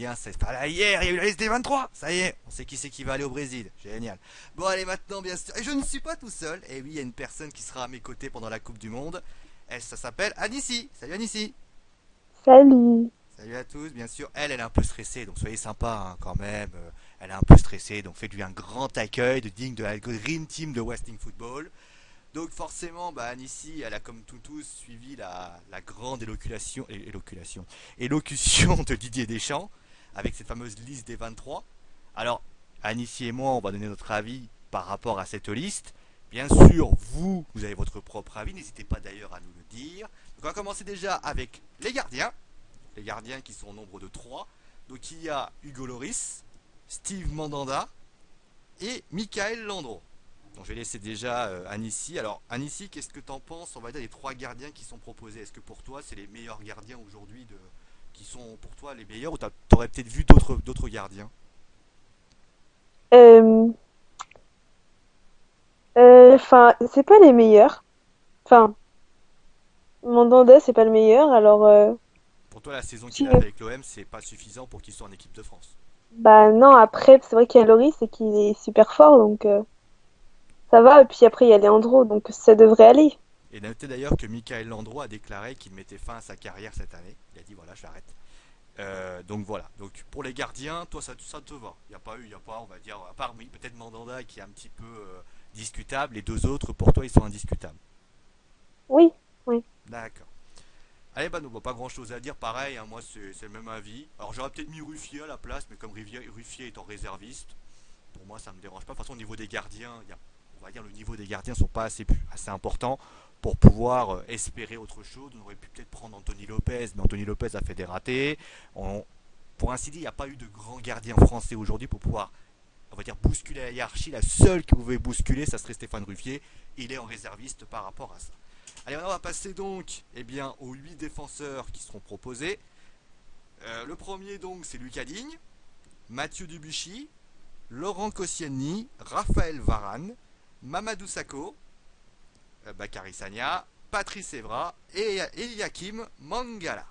bien, c'est pas là hier, il y a eu la liste des 23. Ça y est, on sait qui c'est qui va aller au Brésil. Génial. Bon, allez, maintenant, bien sûr. Et je ne suis pas tout seul. Et oui, il y a une personne qui sera à mes côtés pendant la Coupe du Monde. Elle, ça s'appelle Anissi. Salut Anissi. Salut. Salut à tous, bien sûr. Elle est un peu stressée, donc soyez sympa hein, quand même. Elle est un peu stressée, donc faites-lui un grand accueil de digne de la Dream Team de Westing Football. Donc forcément, bah, Anissi, elle a comme tout tous suivi la grande élocution de Didier Deschamps avec cette fameuse liste des 23. Alors, Anissi et moi, on va donner notre avis par rapport à cette liste. Bien sûr, vous avez votre propre avis, n'hésitez pas d'ailleurs à nous le dire. Donc on va commencer déjà avec les gardiens. Les gardiens qui sont au nombre de 3. Donc il y a Hugo Loris, Steve Mandanda et Michael Landreau. Donc je vais laisser déjà Anissi. Alors Anissi, qu'est-ce que t'en penses, on va dire, des 3 gardiens qui sont proposés? Est-ce que pour toi c'est les meilleurs gardiens aujourd'hui qui sont pour toi les meilleurs, ou t'aurais peut-être vu d'autres gardiens? Euh, Enfin, c'est pas les meilleurs. Enfin, Mandanda, c'est pas le meilleur. Alors, Pour toi la saison qu'il si, a fait avec l'OM, c'est pas suffisant pour qu'il soit en équipe de France? bah non. Après, c'est vrai qu'il y a Loris et qu'il est super fort, donc ça va. Et puis après, il y a Leandro, donc ça devrait aller. Et notez d'ailleurs que Michael Landreau a déclaré qu'il mettait fin à sa carrière cette année. Il a dit voilà, j'arrête. Donc voilà. Donc pour les gardiens, toi ça te va. Il n'y a pas eu, il y a pas, on va dire, à part oui, peut-être Mandanda qui est un petit peu discutable. Les deux autres, pour toi, ils sont indiscutables. Oui, oui. D'accord. Allez, bah, nous, pas grand chose à dire. Pareil, hein, moi, c'est le même avis. Alors, j'aurais peut-être mis Ruffier à la place, mais comme Ruffier est en réserviste, pour moi, ça me dérange pas. De toute façon, au niveau des gardiens, on va dire le niveau des gardiens sont pas assez importants pour pouvoir espérer autre chose. On aurait pu peut-être prendre Anthony Lopez, mais Anthony Lopez a fait des ratés. Pour ainsi dire, il n'y a pas eu de grand gardien français aujourd'hui pour pouvoir, on va dire, bousculer la hiérarchie. La seule qui pouvait bousculer, ça serait Stéphane Ruffier. Il est en réserviste par rapport à ça. Allez, maintenant on va passer donc aux 8 défenseurs qui seront proposés. Le premier donc c'est Lucas Digne, Mathieu Debuchy, Laurent Koscielny, Raphaël Varane, Mamadou Sakho, Bakary Sagna, Patrice Evra et Eliakim Mangala.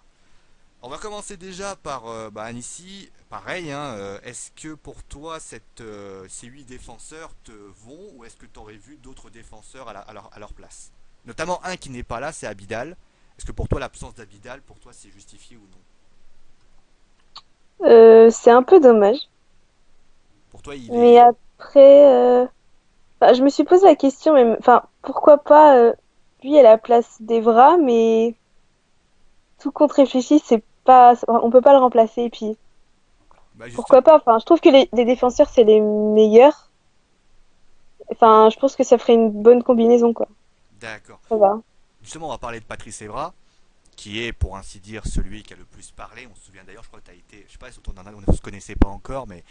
On va commencer déjà par Anissi. Pareil, hein, est-ce que pour toi ces 8 défenseurs te vont, ou est-ce que tu aurais vu d'autres défenseurs à leur place? Notamment un qui n'est pas là, c'est Abidal. Est-ce que pour toi l'absence d'Abidal, pour toi c'est justifié ou non? C'est un peu dommage. Pour toi il Mais est... après, enfin, je me suis posé la question, mais enfin, pourquoi pas lui à la place d'Evra, mais tout compte réfléchi, c'est pas, on peut pas le remplacer. Et puis, Bah pourquoi justement, pas? Enfin, je trouve que les défenseurs, c'est les meilleurs. Enfin, je pense que ça ferait une bonne combinaison, quoi. d'accord. Ça va. Justement on va parler de Patrice Evra, qui est pour ainsi dire celui qui a le plus parlé. On se souvient d'ailleurs, je crois que tu as été, je sais pas si on ne se connaissait pas encore, mais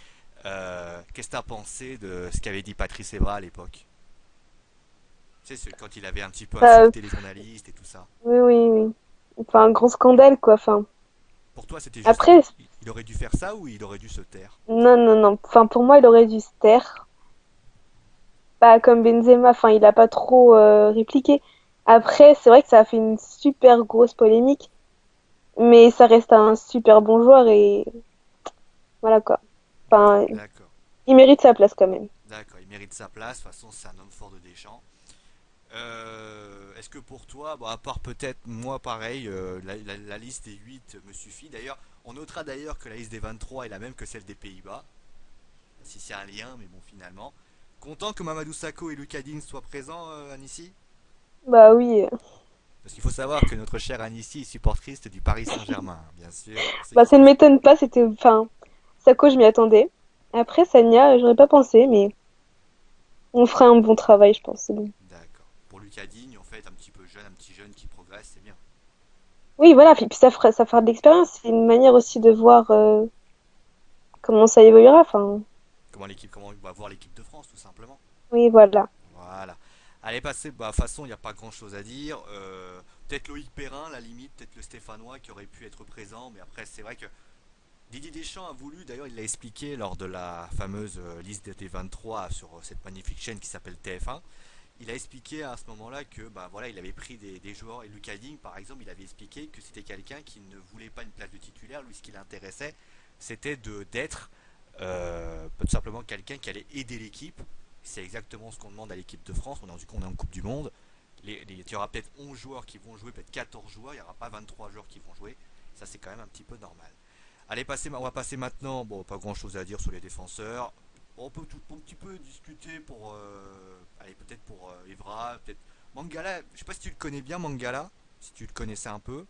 qu'est-ce que tu as pensé de ce qu'avait dit Patrice Evra à l'époque? Tu sais, quand il avait un petit peu Bah, insulté les journalistes et tout ça. oui, oui, oui. Enfin, un grand scandale, quoi. Enfin, Pour toi, c'était justifié. après, Il aurait dû faire ça ou il aurait dû se taire? non, non, non. Enfin, pour moi, il aurait dû se taire. Pas comme Benzema. Enfin, il a pas trop répliqué. Après, c'est vrai que ça a fait une super grosse polémique, mais ça reste un super bon joueur et voilà, quoi. Enfin, D'accord. il mérite sa place quand même. D'accord, il mérite sa place. De toute façon, c'est un homme fort de Deschamps. Est-ce que pour toi, bon, à part peut-être moi pareil, la liste des 8 me suffit. D'ailleurs, on notera d'ailleurs que la liste des 23 est la même que celle des Pays-Bas. Si c'est un lien, mais bon, finalement. Content que Mamadou Sakho et Lucas Digne soient présents, Anissi? Bah oui. Parce qu'il faut savoir que notre cher Anissi est supportrice du Paris Saint-Germain, hein, bien sûr. Bah ça ne m'étonne pas. C'était, enfin, Sako, je m'y attendais. Après, Sanya, j'aurais pas pensé, mais on fera un bon travail, je pense. C'est bon. D'accord. Pour Lucas Digne, en fait, un petit peu jeune, un petit jeune qui progresse, c'est bien. Oui, voilà. Puis ça fera de l'expérience. C'est une manière aussi de voir comment ça évoluera. Enfin, Comment on va voir l'équipe de France, tout simplement. oui, voilà. Voilà. Allez, passer, de toute façon, il n'y a pas grand chose à dire. Peut-être Loïc Perrin, la limite, peut-être le Stéphanois qui aurait pu être présent, mais après, c'est vrai que Didier Deschamps a voulu, d'ailleurs, il l'a expliqué lors de la fameuse liste des 23 sur cette magnifique chaîne qui s'appelle TF1. Il a expliqué à ce moment-là que bah, voilà, il avait pris des joueurs, et Lucas Digne par exemple, il avait expliqué que c'était quelqu'un qui ne voulait pas une place de titulaire. Lui, ce qui l'intéressait, c'était d'être tout simplement quelqu'un qui allait aider l'équipe. C'est exactement ce qu'on demande à l'équipe de France. On est en Coupe du Monde. Il y aura peut-être 11 joueurs qui vont jouer, peut-être 14 joueurs, il n'y aura pas 23 joueurs qui vont jouer. Ça, c'est quand même un petit peu normal. Allez, on va passer maintenant. Bon, pas grand chose à dire sur les défenseurs. On peut un petit peu discuter pour. Allez, peut-être pour Evra, peut-être. Mangala, je sais pas si tu le connais bien, Mangala, si tu le connaissais un peu.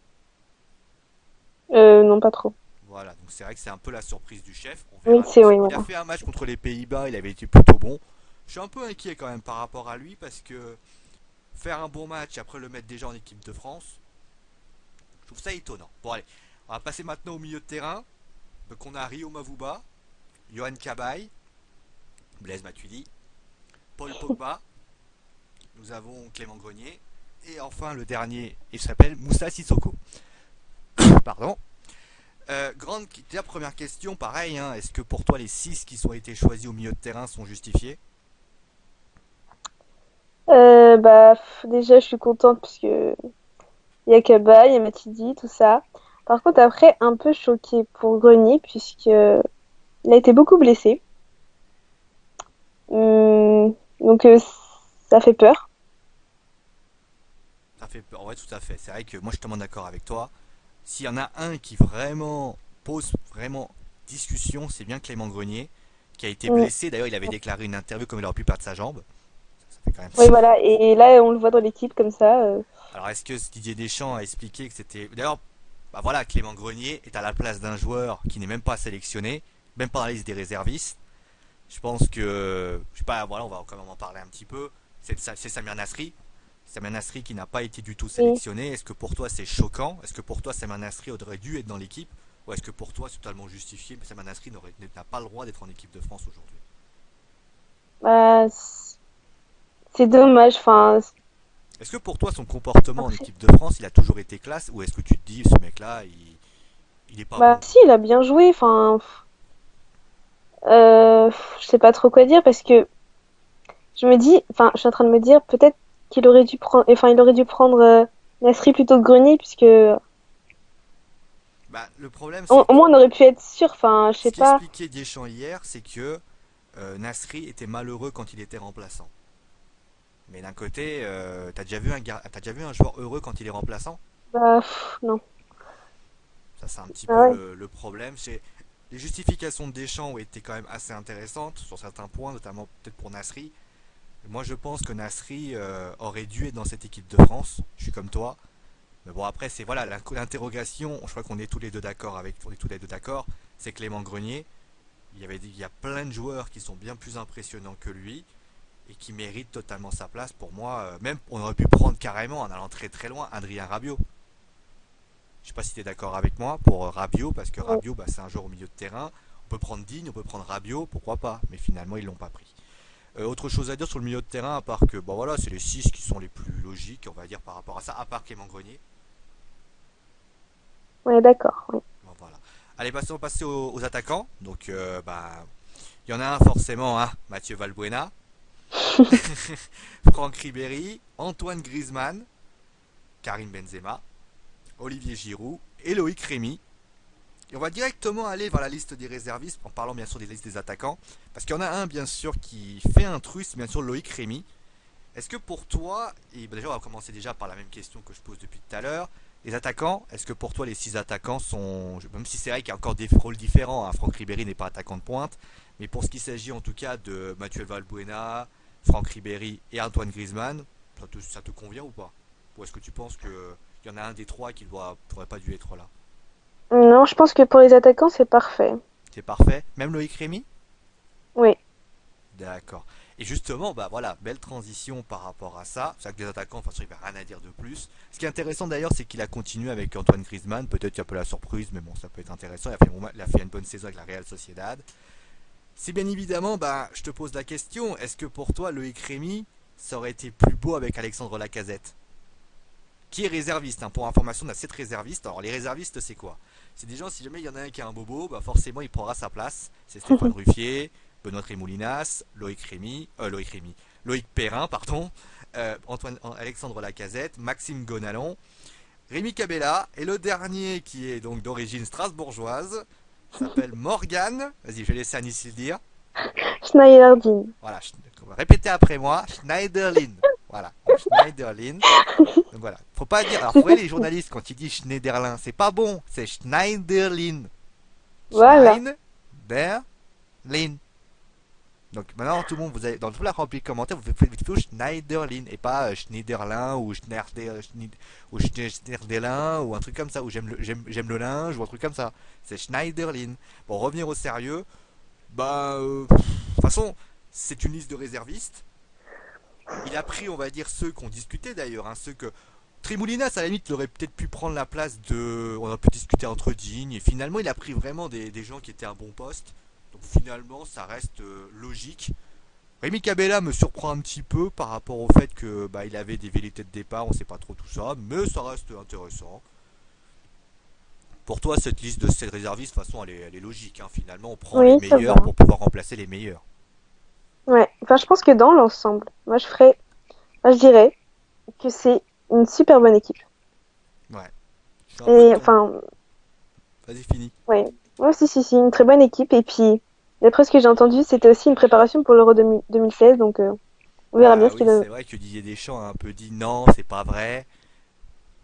Non, pas trop. Voilà, donc c'est vrai que c'est un peu la surprise du chef. On Oui, verra bien. c'est oui, Il a voilà. fait un match contre les Pays-Bas, il avait été plutôt bon. Je suis un peu inquiet quand même par rapport à lui parce que faire un bon match et après le mettre déjà en équipe de France, je trouve ça étonnant. Bon, allez, on va passer maintenant au milieu de terrain. Donc on a Rio Mavuba, Johan Cabaye, Blaise Matuidi, Paul Pogba, nous avons Clément Grenier et enfin le dernier, il s'appelle Moussa Sissoko. Pardon. Déjà première question, pareil, hein, est-ce que pour toi les 6 qui ont été choisis au milieu de terrain sont justifiés? Déjà, je suis contente parce que il y a Kaba, il y a Matuidi, tout ça. Par contre, après, un peu choquée pour Grenier puisque il a été beaucoup blessé. Donc, ça fait peur. Ça fait peur, ouais, tout à fait. C'est vrai que moi je suis totalement d'accord avec toi. S'il y en a un qui vraiment pose vraiment discussion, c'est bien Clément Grenier, qui a été Mm. blessé. D'ailleurs, il avait déclaré une interview comme il aurait pu perdre sa jambe. Ça fait quand même. Oui, voilà. Et là, on le voit dans l'équipe comme ça. Alors, est-ce que Didier Deschamps a expliqué que c'était. D'ailleurs, bah voilà, Clément Grenier est à la place d'un joueur qui n'est même pas sélectionné, même pas dans la liste des réservistes. Je pense que. Je sais pas, voilà, on va quand même en parler un petit peu. C'est Samir Nasri. Samir Nasri qui n'a pas été du tout Oui. sélectionné. Est-ce que pour toi c'est choquant? Est-ce que pour toi Samir Nasri aurait dû être dans l'équipe? Ou est-ce que pour toi c'est totalement justifié, mais Samir Nasri n'a pas le droit d'être en équipe de France aujourd'hui? Bah, c'est dommage. Enfin, Est-ce que pour toi son comportement en après, équipe de France il a toujours été classe? Ou est-ce que tu te dis ce mec là il est pas bah, bon? si, il a bien joué. Enfin, je sais pas trop quoi dire parce que je me dis, enfin, je suis en train de me dire peut-être qu'il aurait dû prendre, enfin, il aurait dû prendre Nasri plutôt que Grenier puisque Bah, le problème c'est au que moins on aurait pu être sûr. Enfin, je sais ce pas. qu'expliquait Deschamps hier, c'est que Nasri était malheureux quand il était remplaçant. Mais d'un côté, t'as déjà vu un joueur heureux quand il est remplaçant? Non. Ça, c'est un petit Ah peu ouais. le problème. Les justifications de Deschamps ont été quand même assez intéressantes sur certains points, notamment peut-être pour Nasri. Moi, je pense que Nasri aurait dû être dans cette équipe de France. Je suis comme toi. Mais bon, après, c'est voilà l'interrogation. Je crois qu'on est tous les deux d'accord on est tous les deux d'accord. C'est Clément Grenier. Il y a plein de joueurs qui sont bien plus impressionnants que lui et qui méritent totalement sa place. Pour moi, même on aurait pu prendre carrément en allant très très loin Adrien Rabiot. Je sais pas si tu es d'accord avec moi pour Rabiot, parce que Ouais. Rabiot, bah, c'est un joueur au milieu de terrain. On peut prendre Digne, on peut prendre Rabiot, pourquoi pas. Mais finalement, ils l'ont pas pris. Autre chose à dire sur le milieu de terrain, à part que bon, voilà, c'est les 6 qui sont les plus logiques, on va dire, par rapport à ça, à part Clément Grenier. Ouais, d'accord. Oui. Bon, voilà. Allez, on va passer aux attaquants. Donc, bah, il y en a un forcément, hein, Mathieu Valbuena, Franck Ribéry, Antoine Griezmann, Karim Benzema, Olivier Giroud et Loïc Rémy. Et on va directement aller vers la liste des réservistes, en parlant bien sûr des listes des attaquants. Parce qu'il y en a un, bien sûr, qui fait un truc, c'est bien sûr Loïc Rémy. Est-ce que pour toi, et déjà on va commencer déjà par la même question que je pose depuis tout à l'heure, les attaquants, est-ce que pour toi les 6 attaquants sont, même si c'est vrai qu'il y a encore des rôles différents, hein, Franck Ribéry n'est pas attaquant de pointe, mais pour ce qui s'agit en tout cas de Mathieu Valbuena, Franck Ribéry et Antoine Griezmann, ça te convient ou pas? Ou est-ce que tu penses qu'il y en a un des trois qui n'aurait pas dû être là? Non, je pense que pour les attaquants, c'est parfait. C'est parfait. Même Loïc Rémy? Oui. D'accord. Et justement, bah voilà, belle transition par rapport à ça. C'est vrai que les attaquants, enfin, il n'y a rien à dire de plus. Ce qui est intéressant d'ailleurs, c'est qu'il a continué avec Antoine Griezmann. Peut-être qu'il y a un peu la surprise, mais bon, ça peut être intéressant. Il a fait une bonne saison avec la Real Sociedad. Si bien évidemment, bah, je te pose la question, est-ce que pour toi, Loïc Rémy, ça aurait été plus beau avec Alexandre Lacazette? Qui est réserviste, hein. Pour information, on a 7 réservistes. Alors, les réservistes, c'est quoi? C'est des gens, si jamais il y en a un qui a un bobo, bah forcément, il prendra sa place. C'est Stéphane Ruffier, Benoît Trémoulinas, Loïc Perrin, pardon, Alexandre Lacazette, Maxime Gonalon, Rémi Cabella, et le dernier qui est donc d'origine strasbourgeoise, s'appelle Morgan. Vas-y, je vais laisser Anis le dire. Schneiderlin. Voilà, répétez après moi, Schneiderlin. Voilà, donc Schneiderlin. Donc voilà, faut pas dire. Alors, vous voyez les journalistes quand ils disent Schneiderlin, c'est pas bon, c'est Schneiderlin. Voilà. Schneiderlin. Donc maintenant, tout le monde, vous avez, dans toute la remplie de commentaires, vous faites plutôt Schneiderlin et pas Schneiderlin ou Schneiderlin ou un truc comme ça, ou j'aime le linge ou un truc comme ça. C'est Schneiderlin. Bon, revenir au sérieux, bah, de toute façon, c'est une liste de réservistes. Il a pris, on va dire, ceux qu'on discutait d'ailleurs, hein, ceux que. Trimoulinas, à la limite, il aurait peut-être pu prendre la place de. On a pu discuter entre dignes, et finalement, il a pris vraiment des gens qui étaient à bon poste. Donc finalement, ça reste logique. Rémi Cabella me surprend un petit peu par rapport au fait que bah, il avait des velléités de départ, on sait pas trop tout ça, mais ça reste intéressant. Pour toi, cette liste de 7 réservistes, de toute façon, elle est logique. Hein. Finalement, on prend les Oui, ça meilleurs va. pour pouvoir remplacer les meilleurs. Ouais. Enfin, je pense que dans l'ensemble, moi, je dirais que c'est une super bonne équipe. Ouais, je suis un peu de Et ton. enfin, Vas-y, fini. ouais. Ouais, si, une très bonne équipe. Et puis, d'après ce que j'ai entendu, c'était aussi une préparation pour l'Euro 2016. Donc, on verra bien Bah ce oui, qu'il a. c'est vrai que Didier Deschamps a un peu dit non, c'est pas vrai.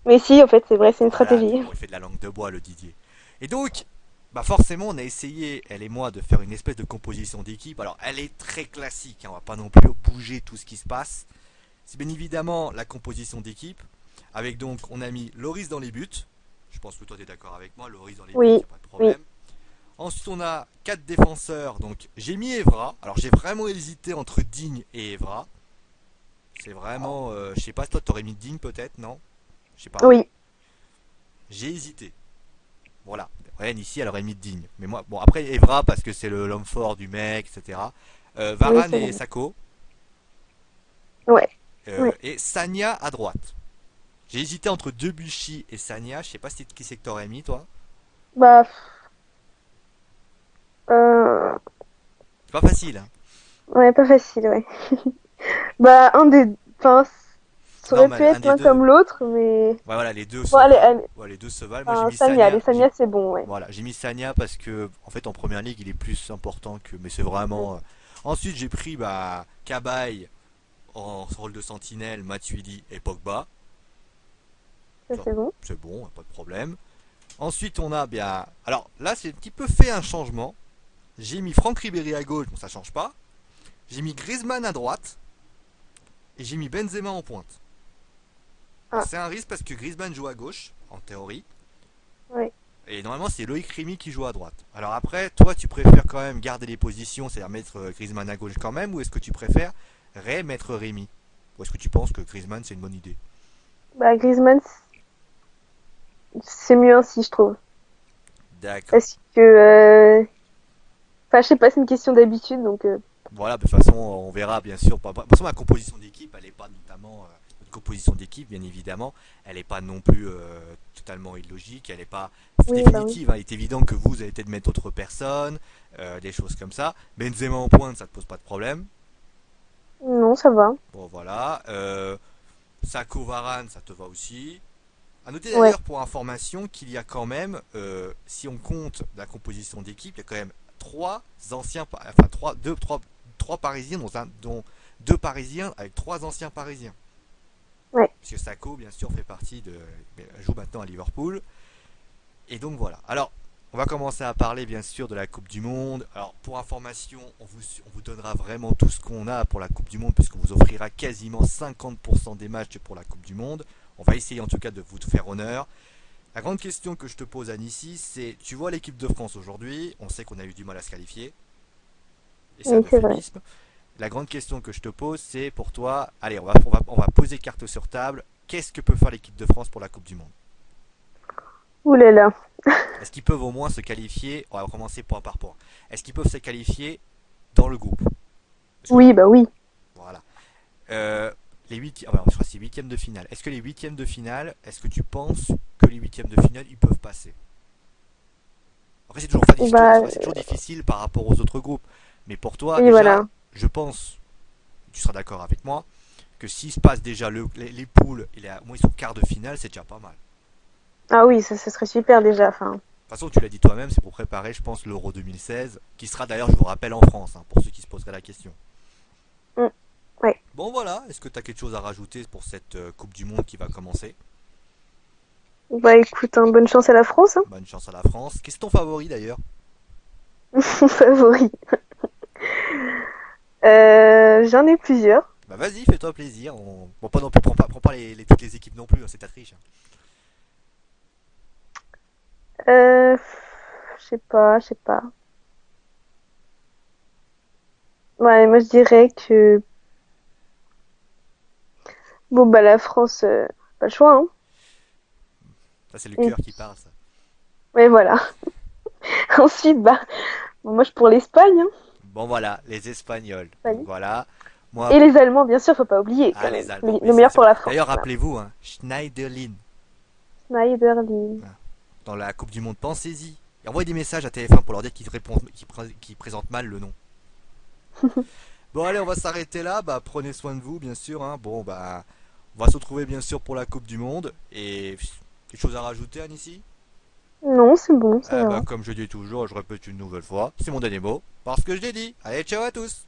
Mais si, en fait, c'est vrai, c'est une Voilà, mais stratégie. bon, il fait de la langue de bois, le Didier. Et donc, bah forcément, on a essayé, elle et moi, de faire une espèce de composition d'équipe. Alors, elle est très classique, hein, on va pas non plus bouger tout ce qui se passe. C'est bien évidemment la composition d'équipe. Avec donc, on a mis Loris dans les buts. Je pense que toi, tu es d'accord avec moi. Loris dans les buts, il Oui, n'y a pas de oui. problème. Ensuite, on a 4 défenseurs. Donc, j'ai mis Evra. Alors, j'ai vraiment hésité entre Digne et Evra. C'est vraiment. Je sais pas, toi, t'aurais mis Digne peut-être, non? Je sais pas. Oui, J'ai hésité. Voilà. Rien ici, elle aurait mis Digne. Mais moi, bon, après, Evra, parce que c'est l'homme fort du mec, etc. oui, Varane c'est et vrai. Sako. Ouais, ouais. Et Sanya à droite. J'ai hésité entre Debuchy et Sanya. Je sais pas si qui c'est que t'aurais mis, toi. Bah, euh, C'est pas facile, hein. ouais, pas facile, ouais. Bah, enfin, ça Non, aurait mais pu un être des l'un deux. comme l'autre, mais ouais, voilà, les deux bon, se allez, valent. allez. Ouais, les deux se valent. Moi, j'ai Enfin, mis Sanya, Sanya. les Sanya, c'est bon, ouais. Voilà, j'ai mis Sanya parce que, en fait, en première ligue, il est plus important que. Mais c'est Mm. vraiment. Ensuite, j'ai pris bah, Cabaye en rôle de sentinelle, Matuidi et Pogba. Ça, Ça, c'est bon. c'est bon, pas de problème. Ensuite, on a bien. Alors là, c'est un petit peu fait un changement. J'ai mis Franck Ribéry à gauche, bon, ça change pas. J'ai mis Griezmann à droite. Et j'ai mis Benzema en pointe. Alors, Ah, c'est un risque parce que Griezmann joue à gauche, en théorie. ouais. Et normalement, c'est Loïc Rémy qui joue à droite. Alors après, toi, tu préfères quand même garder les positions, c'est-à-dire mettre Griezmann à gauche quand même, ou est-ce que tu préfères mettre Rémy? Ou est-ce que tu penses que Griezmann, c'est une bonne idée? Bah, Griezmann, c'est mieux ainsi, je trouve. D'accord. Parce que, enfin, je sais pas, c'est une question d'habitude, donc, Voilà, de toute façon, on verra bien sûr. De toute façon, ma composition d'équipe, elle n'est pas notamment. Notre composition d'équipe, bien évidemment, elle n'est pas non plus totalement illogique, elle n'est pas oui, bah oui. définitive. Hein. Il est évident que vous allez peut-être mettre d'autres personnes, des choses comme ça. Benzema en pointe, ça ne te pose pas de problème. Non, ça va. Bon, voilà. Sako Varane, ça te va aussi. A noter Ouais. d'ailleurs pour information qu'il y a quand même, si on compte la composition d'équipe, il y a quand même trois anciens, enfin trois Parisiens, dont deux Parisiens avec trois anciens Parisiens. Ouais. Puisque Sako, bien sûr, fait partie de, joue maintenant à Liverpool. Et donc voilà. Alors, on va commencer à parler bien sûr de la Coupe du Monde. Alors pour information, on vous donnera vraiment tout ce qu'on a pour la Coupe du Monde puisqu'on vous offrira quasiment 50% des matchs pour la Coupe du Monde. On va essayer en tout cas de vous faire honneur. La grande question que je te pose Anne ici, c'est tu vois l'équipe de France aujourd'hui, on sait qu'on a eu du mal à se qualifier, et c'est un Oui, c'est vrai. euphémisme. La grande question que je te pose, c'est pour toi, allez, on va poser carte sur table, qu'est-ce que peut faire l'équipe de France pour la Coupe du Monde? Ouh là là. Est-ce qu'ils peuvent au moins se qualifier? On va commencer point par point. Est-ce qu'ils peuvent se qualifier dans le groupe? Est-ce que- Oui, bah oui. Voilà. Les huitièmes, je crois que c'est huitièmes de finale. Est-ce que les huitièmes de finale, est-ce que tu penses que les huitièmes de finale, ils peuvent passer? Après, Bah, c'est toujours difficile par rapport aux autres groupes. Mais pour toi, oui, déjà, voilà. je pense, tu seras d'accord avec moi, que s'il se passe déjà les poules, au moins ils sont quart de finale, c'est déjà pas mal. Ah oui, ça serait super déjà. Enfin. façon, tu l'as dit toi-même, c'est pour préparer, je pense, l'Euro 2016, qui sera d'ailleurs, je vous rappelle, en France, hein, pour ceux qui se poseraient la question. Mm, ouais. Bon voilà, est-ce que tu as quelque chose à rajouter pour cette Coupe du Monde qui va commencer? Bah écoute, hein, bonne chance à la France, hein. Bonne chance à la France. Quel est ton favori d'ailleurs? Mon favori. J'en ai plusieurs. Bah vas-y, fais-toi plaisir. Bon, pas non plus, prends pas toutes les équipes non plus, hein, c'est ta triche. Euh, je sais pas. Ouais, moi je dirais que bon bah la France, pas le choix, hein. Ça, c'est le Et cœur qui parle, ça. ouais, voilà. Ensuite, bah bon, moi je pour l'Espagne, hein. Bon voilà, les Espagnols. Donc Espagne. voilà. Moi, Et les Allemands, bien sûr, faut pas oublier ah, quand les même. Allemands, mais Le c'est meilleur sûr. pour la France. D'ailleurs, Voilà. rappelez-vous, hein, Schneiderlin, Schneiderlin. dans la Coupe du Monde, pensez-y. Et envoyez des messages à TF1 pour leur dire qu'ils présentent mal le nom. Bon, allez, on va s'arrêter là. Bah, prenez soin de vous, bien sûr. Hein. Bon, bah, on va se retrouver, bien sûr, pour la Coupe du Monde. Et quelque chose à rajouter, Annecy? Non, c'est bon, ça Eh va. bah, comme je dis toujours, je répète une nouvelle fois, c'est mon dernier mot. Parce que je l'ai dit. Allez, ciao à tous!